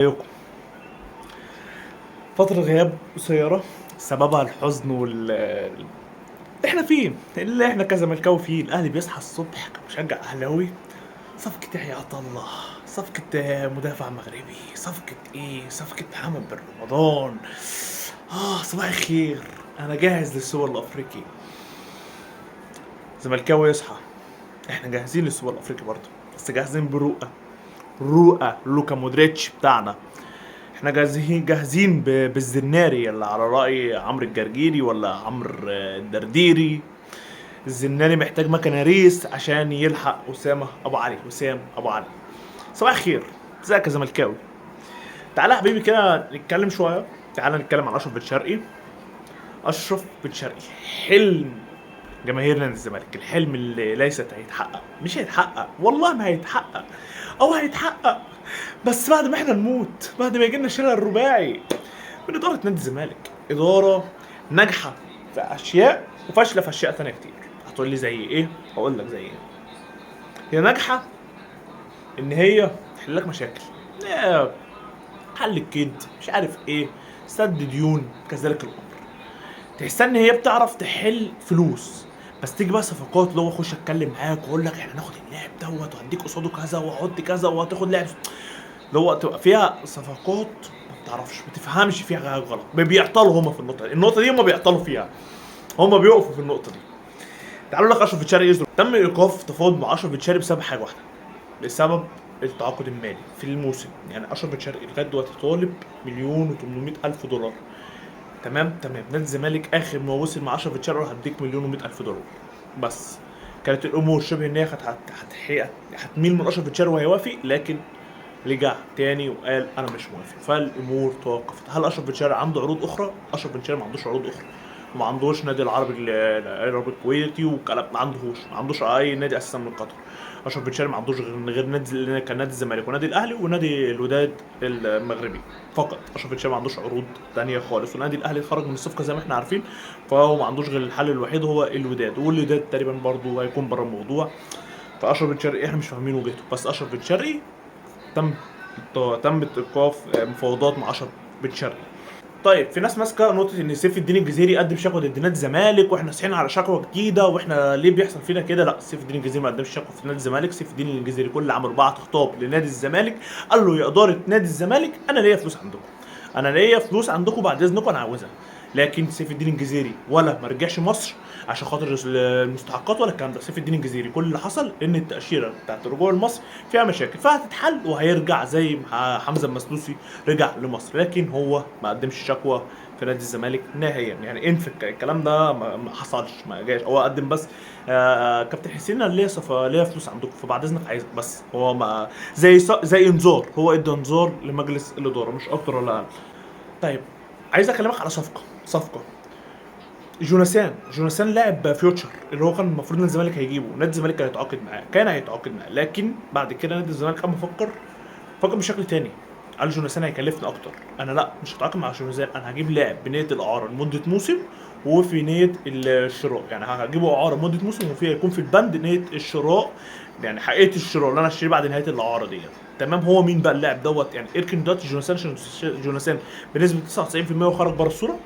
عليكم. فترة غياب قصيرة سببها الحزن احنا فيه، اللي احنا كزملكاوي فيه. الاهلي بيصحى الصبح كمشجع اهلاوي، صفقة يحيى عطا الله، صفقة مدافع مغربي، صفقة صفقة محمد بن رمضان. صباح الخير، انا جاهز للسوبر الافريقي. زملكاوي يصحى، احنا جاهزين للسوبر الافريقي برضه، بس جاهزين برؤى لوكا مودريتش بتاعنا. احنا جاهزين بالزناري اللي على رأي عمرو الجرجيري ولا عمرو الدرديري. الزناري محتاج مكنة ريس عشان يلحق وسام ابو علي. صباح الخير، ازيك يا زملكاوي؟ تعالى يا حبيبي كده نتكلم شوية. تعالى نتكلم عن اشرف بن شرقي. اشرف بن شرقي حلم جماهير نادي الزمالك، الحلم اللي ليست هيتحقق، مش هيتحقق والله ما هيتحقق، او هيتحقق بس بعد ما احنا نموت، بعد ما يجيلنا الشلل الرباعي من اداره نادي الزمالك. اداره ناجحه في اشياء وفاشله في اشياء تانية كتير. هتقول لي زي ايه؟ هقول لك زي ايه. هي ناجحه ان هي تحل لك مشاكل، إيه، حل الكيد، مش عارف ايه، سد ديون، كذلك الامر. تحس ان هي بتعرف تحل فلوس، بس تيجي بقى صفقات اللي هو اخش اتكلم معاك واقول لك احنا هناخد اللاعب دوت وهديك قصاده كذا وهحط كذا وهتاخد لاعب، اللي هو تبقى فيها صفقات ما بتعرفش، ما تفهمش فيها حاجه غلط. بيعطلوا هما في النقطه دي هما بيعطلوا فيها، هما بيقفوا في النقطه دي. تعالوا لك اشرف بن شرقي تم ايقاف تفاوض مع اشرف بن شرقي بسبب حاجه واحده، بسبب التعاقد المالي في الموسم. يعني اشرف بن شرقي لغايه دلوقتي طالب مليون و800 الف دولار. تمام، نادي الزمالك اخر ما وصل مع اشرف بن شرقي هديك مليون و100 الف دولار بس. كانت الامور شبه ان هي هتميل من اشرف بن شرقي وهيوافق، لكن رجع تاني وقال انا مش موافق، فالامور توقفت. هل اشرف بن شرقي عنده عروض اخرى؟ اشرف بن شرقي ما عندوش عروض اخرى، وما عندوش نادي العربي الكويتي وكلام، ما عندوش اي نادي اساسا من قطر. اشرف بن شرقي ما عندوش غير نادي، كان نادي الزمالك ونادي الاهلي ونادي الوداد المغربي فقط. اشرف بن شرقي ما عندوش عروض تانية خالص، ونادي الاهلي خرج من الصفقه زي ما احنا عارفين، فهو ما عندوش غير الحل الوحيد هو الوداد، والوداد تقريبا برضه هيكون بره الموضوع. فاشرف بن شرقي احنا مش فاهمين وجهته، بس اشرف بن شرقي تم تم ايقاف مفاوضات مع اشرف بن شرقي. طيب، في ناس ماسكه نقطه ان سيف الدين الجزيري قدم شكوى ضد نادي الزمالك واحنا صحينا على شكوى جديده واحنا ليه بيحصل فينا كده. لا، سيف الدين الجزيري ما قدمش شكوى في نادي الزمالك. سيف الدين الجزيري كل اللي عمله بعت خطاب لنادي الزمالك، قال له يا اداره نادي الزمالك انا ليا فلوس عندكم، انا ليا فلوس عندكم بعد اذنكم انا عاوزها. لكن سيف الدين الجزيري ولا ما رجعش مصر عشان خاطر المستحقات ولا الكلام ده. سيف الدين الجزيري كل اللي حصل ان التاشيره بتاعت الرجوع لمصر فيها مشاكل، فهتتحل وهيرجع زي حمزه المسلوسي رجع لمصر. لكن هو ما قدمش شكوى في نادي الزمالك نهائيا، يعني انفك الكلام ده ما حصلش، ما جاش. هو قدم بس كابتن حسين انا ليا فلوس عندكم فبعد اذنك عايز، بس هو ما زي انذار، هو ادى انذار لمجلس الاداره مش اكتر ولا اقل. طيب، عايز اكلمك على صفقه جوناثان لاعب فيوتشر اللي هو كان المفروض نادي الزمالك هيجيبه. نادي الزمالك كان هيتعاقد معاه، لكن بعد كده نادي الزمالك قام فكر بشكل تاني. قال جوناثان هيكلفني اكتر، انا لا مش هتعاقد مع جوناثان، انا هجيب لاعب بنيه الاعاره لمده موسم وفي نيه الشراء. يعني هجيبه اعاره مده موسم وفي هيكون في البند نيه الشراء، يعني حقيقه الشراء اللي انا اشتريه بعد نهايه الاعاره ديت. تمام، هو مين بقى اللاعب دوت؟ يعني اركن دلوقتي جوناثان بنسبه 99% وخرج بره الصوره.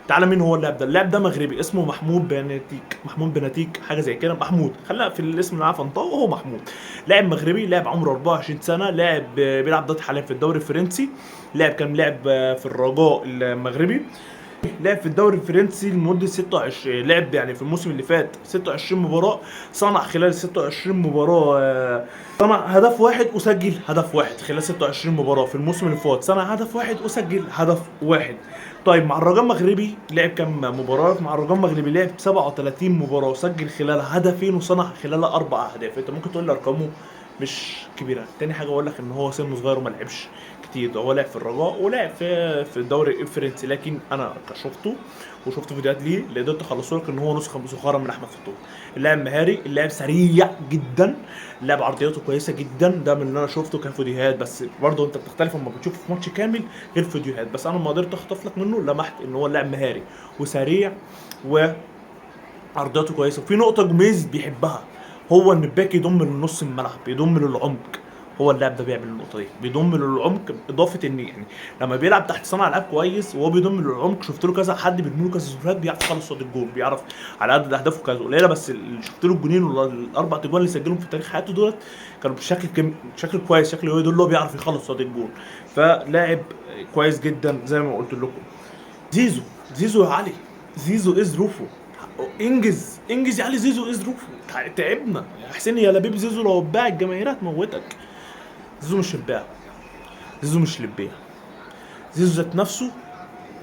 تعالى مين هو اللاعب ده؟ اللاعب ده مغربي اسمه محمود بناتيك حاجه زي كده. محمود، خلينا في الاسم اللي عارف انطقه، وهو محمود. لاعب مغربي، لاعب عمره 24 سنه، لاعب بيلعب دلوقتي حاليا في الدوري الفرنسي. كان لاعب في الرجاء المغربي. لعب في الدوري الفرنسي لمده 26، لعب يعني في الموسم اللي فات 26 مباراه. صنع خلال 26 مباراه صنع هدف واحد وسجل هدف واحد خلال 26 مباراه. في الموسم اللي فات صنع هدف واحد وسجل هدف واحد. طيب، مع الرجاء المغربي لعب كام مباراه؟ مع الرجاء المغربي لعب 37 مباراه وسجل خلالها هدفين وصنع خلالها 4 اهداف. انت ممكن تقول لي ارقامه مش كبيره. تاني حاجه اقول لك ان هو سنه صغير وما لعبش كتير، ده هو لعب في الرجاء ولعب في الدوري الفرنسي، لكن انا شفته وشفت فيديوهات ليه اللي قدرت اخلصه لك ان هو نسخه مسخره من احمد فتوح. اللاعب مهاري، اللاعب سريع جدا، اللاعب عرضياته كويسه جدا، ده من اللي انا شفته كفيديوهات. بس برضه انت بتختلف لما بتشوف في ماتش كامل غير فيديوهات. بس انا ما قدرت اخطف لك منه، لمحت ان هو اللاعب مهاري وسريع وعرضياته كويسه. وفي نقطه جوميز بيحبها، هو ان الباك يضم لنص الملعب، يضم للعمق. هو اللاعب ده بيعمل النقطه دي، بيضم للعمق اضافه ان يعني لما بيلعب تحت صانع العاب كويس وهو بيضم للعمق. شفت له كذا حد بيرمي له كذا سيرفرات بيعرف يخلص قصاد الجول، بيعرف على قد اهدافه كانت قليله بس شفت له الجونين ولا الاربع تجوان اللي سجلهم في تاريخ حياته دولت كانوا بشكل كويس، شكل هو يدل له بيعرف يخلص قصاد الجول. فلاعب كويس جدا زي ما قلت لكم. زيزو يا علي، زيزو ايه ظروفه؟ انجز يا علي، زيزو ايه ظروفه؟ تعبنا يا حسين يا لبيب. زيزو لو اتباع الجماهير هتموتك. زيزو مش لباع، زيزو مش لباع، زيزو ذات نفسه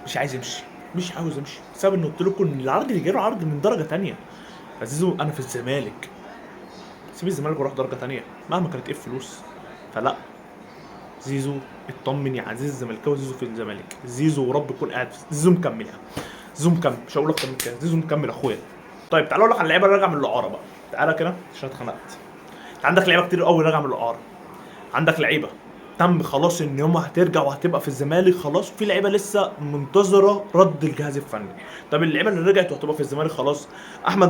مش عايز يمشي، مش عاوز يمشي بسبب ان قلت لكم ان العرض اللي جاله عرض من درجه تانية. زيزو انا في الزمالك، سيب الزمالك وروح درجه تانية مهما كانت ايه الفلوس. فلا، زيزو اطمن يا عزيز الزملكاوي، زيزو في الزمالك، زيزو ورب يكون قاعد زيزو مكمل يعني. زيزو مكمل، مش هقول اكتر من كده، زيزو مكمل اخويا. طيب تعالوا اقول لك عن اللعيبه اللي راجعه من الاعاره بقى. تعالى كده عشان اتخنقت. انت عندك لعيبه كتير قوي راجعه من الاعاره، عندك لعيبه تم خلاص ان هم هترجع وهتبقى في الزمالك خلاص، في لعيبه لسه منتظره رد الجهاز الفني. طب اللعيبه اللي رجعت وهتبقى في الزمالك خلاص، احمد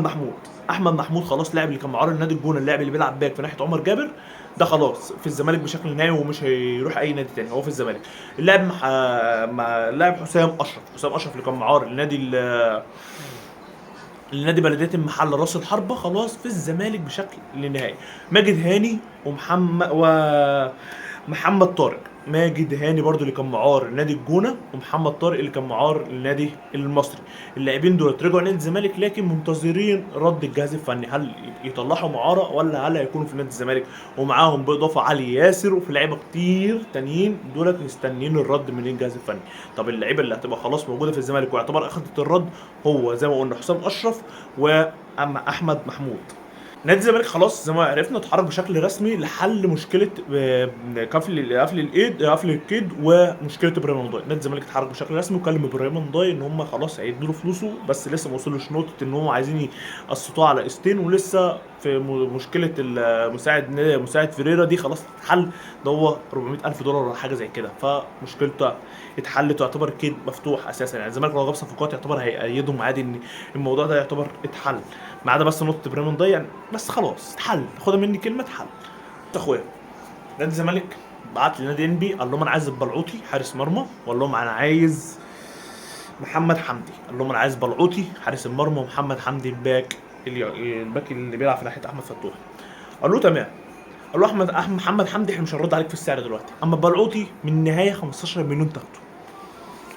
محمود خلاص، اللاعب اللي كان معار النادي الجونه، اللاعب اللي بيلعب باك في ناحيه عمر جابر، ده خلاص في الزمالك بشكل نهائي ومش هيروح اي نادي تاني، هو في الزمالك. اللاعب حسام اشرف اللي كان معار النادي بلديه المحل راس الحربه، خلاص في الزمالك بشكل نهائي. ماجد هاني محمد طارق، ماجد هاني برضو اللي كان معار نادي الجونه، ومحمد طارق اللي كان معار النادي المصري. اللاعبين دول رجعوا نادي الزمالك لكن منتظرين رد الجهاز الفني، هل يطلعوا معاره ولا هل هيكونوا في نادي الزمالك. ومعاهم باضافه علي ياسر وفي لعيبه كتير تانيين دولت مستنيين الرد من الجهاز الفني. طب اللعيبه اللي هتبقى خلاص موجوده في الزمالك ويعتبر اخذت الرد، هو زي ما قلنا حسام اشرف واما احمد محمود. نادي الزمالك خلاص زي ما عرفنا اتحرك بشكل رسمي لحل مشكله قفل القيد ومشكله ابراهيم نضاي. نادي الزمالك اتحرك بشكل رسمي وكلم ابراهيم نضاي ان هم خلاص هيدوا له فلوسه، بس لسه ما وصلوش نقطه ان هم عايزين يقسطوه على قسطين، ولسه في مشكله مساعد فيريرا دي خلاص تتحل، ده هو 400,000 دولار ولا حاجه زي كده، فمشكلته اتحلت ويعتبر الكيد مفتوح اساسا. يعني الزمالك لو جاب صفقات يعتبر هيأيدهم عادي ان الموضوع ده يعتبر اتحل، ما عدا بس نقطه ابراهيم نضاي يعني، بس خلاص اتحل، خدها مني كلمه اتحل. اخويا نادي الزمالك بعت لنادي انبي قال لهم انا عايز البلعوطي حارس مرمى، وقال لهم انا عايز محمد حمدي، قال لهم انا عايز بلعوطي حارس المرمى ومحمد حمدي الباك اللي بيلعب في ناحيه احمد فتوح. قال له تمام. قال له محمد حمدي احنا مش هنرد عليك في السعر دلوقتي، اما بلعوطي من النهايه 15 مليون تاخده،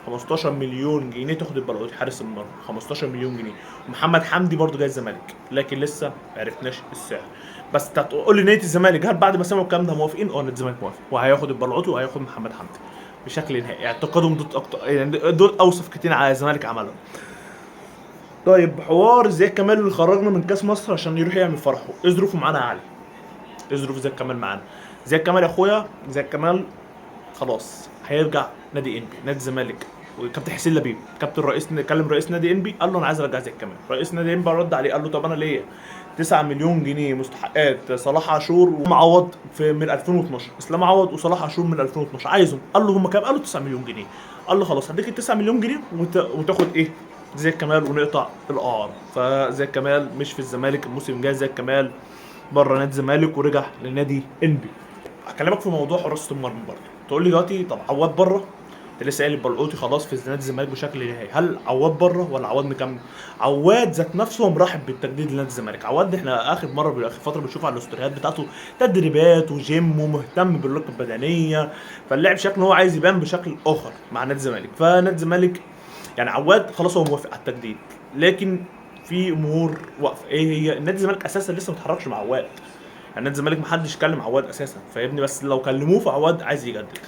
15 مليون جنيه تاخد البلعوطي حارس المرمى، 15 مليون جنيه. ومحمد حمدي برضه جاي الزمالك لكن لسه ما عرفناش السعر. بس تقول لي نادي الزمالك هل بعد ما سمعوا الكلام ده موافقين؟ نادي الزمالك موافق وهياخد البلعوطي وهياخد محمد حمدي بشكل نهائي. اعتقادهم دول اكتر يعني، دول اوصف كتير على الزمالك عملهم. طيب حوار زياد كمال اللي خرجنا من كاس مصر عشان يروح يعمل فرحه، ايه ظروفه معانا يا علي؟ ايه ظروف زياد كمال معانا؟ زياد كمال يا اخويا، زياد كمال خلاص هيرجع نادي انبي، نادي الزمالك. وكابتن حسين لبيب كابتن كلم رئيس نادي انبي قال له انا عايز ارجع زياد كمال. رئيس نادي انبي رد عليه قال له طب انا ليا 9 مليون جنيه مستحقات صلاح عاشور ومعوض من 2012، اسلام عوض وصلاح عاشور من 2012 عايزهم. قال له هم كام؟ قال له 9 مليون جنيه. قال له خلاص هديك ال 9 مليون جنيه وتاخد ايه؟ زياد كمال ونقطع الاعاره. فزياد كمال مش في الزمالك الموسم الجاي، زياد كمال بره نادي الزمالك ورجع لنادي انبي. اكلمك في موضوع حراسه المرمى برضه. تقول لي دلوقتي طب عواد بره، انت لسه قايل البلعوطي خلاص في نادي الزمالك بشكل نهائي، هل عواد بره ولا عواد مكمل؟ عواد ذات نفسه مرحب بالتجديد لنادي الزمالك. عواد احنا اخر فتره بنشوف على الاستوريات بتاعته تدريبات وجيم ومهتم باللياقه البدنيه، فاللاعب شكله هو عايز يبان بشكل اخر مع نادي الزمالك. فنادي الزمالك يعني عواد خلاص هو موافق على التجديد، لكن في امور واقفه. ايه هي؟ نادي الزمالك اساسا لسه ما اتحركش مع عواد، يعني نادي الزمالك محدش كلم عواد اساسا فاهمني، بس لو كلموه فعواد عايز يجدد.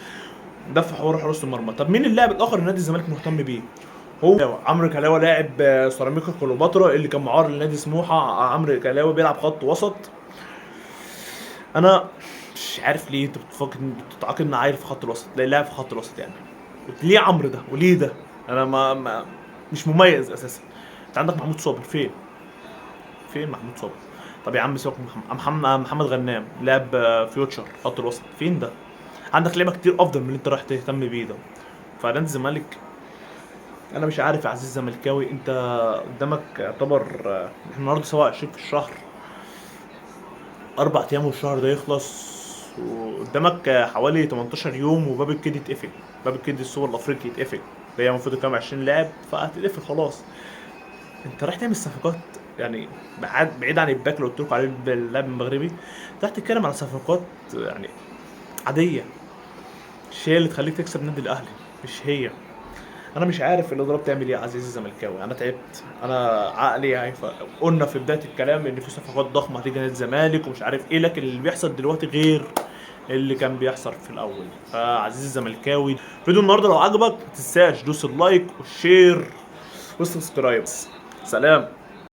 ده في حوار حراسه المرمى. طب مين اللاعب الاخر اللي نادي الزمالك مهتم بيه؟ هو عمرو كلاوي لاعب سيراميكا كليوباترا اللي كان معار لنادي سموحه. عمرو كلاوي بيلعب خط وسط. انا مش عارف ليه انت بتتعاقد مع عيل في خط الوسط، لا لاعب في خط الوسط يعني ليه عمرو ده وليه ده؟ انا مش مميز اساسا. انت عندك محمود صابر، فين محمود صابر؟ طب يا عم سيبك محمد غنام لاعب فيوتشر خط الوسط، فين ده؟ عندك لعيبه كتير افضل من اللي انت رايح تهتم بيه ده. فنادي الزمالك انا مش عارف يا عزيز الزملكاوي، انت قدامك يعتبر احنا النهارده 27 في الشهر، 4 ايام والشهر ده يخلص وقدامك حوالي 18 يوم وباب الكيد يتقفل، باب الكيد السوبر الافريقي يتقفل، اللي هي المفروض كام 20 لاعب فهتتقفل خلاص. انت رايح تعمل صفقات يعني بعيد عن الباك اللي قلت لكم عليه اللاعب المغربي، انت رايح تتكلم على صفقات يعني عاديه، مش هي اللي تخليك تكسب نادي الاهلي، مش هي. انا مش عارف الاداره بتعمل ايه يا عزيزي الزملكاوي، انا تعبت، انا عقلي قلنا في بدايه الكلام ان في صفقات ضخمه هتيجي نادي الزمالك ومش عارف ايه، لكن اللي بيحصل دلوقتي غير اللي كان بيحصل في الاول. فعزيزي الزملكاوي، فيديو النهارده لو عجبك ما تنساش دوس اللايك والشير والسبسكرايب. سلام.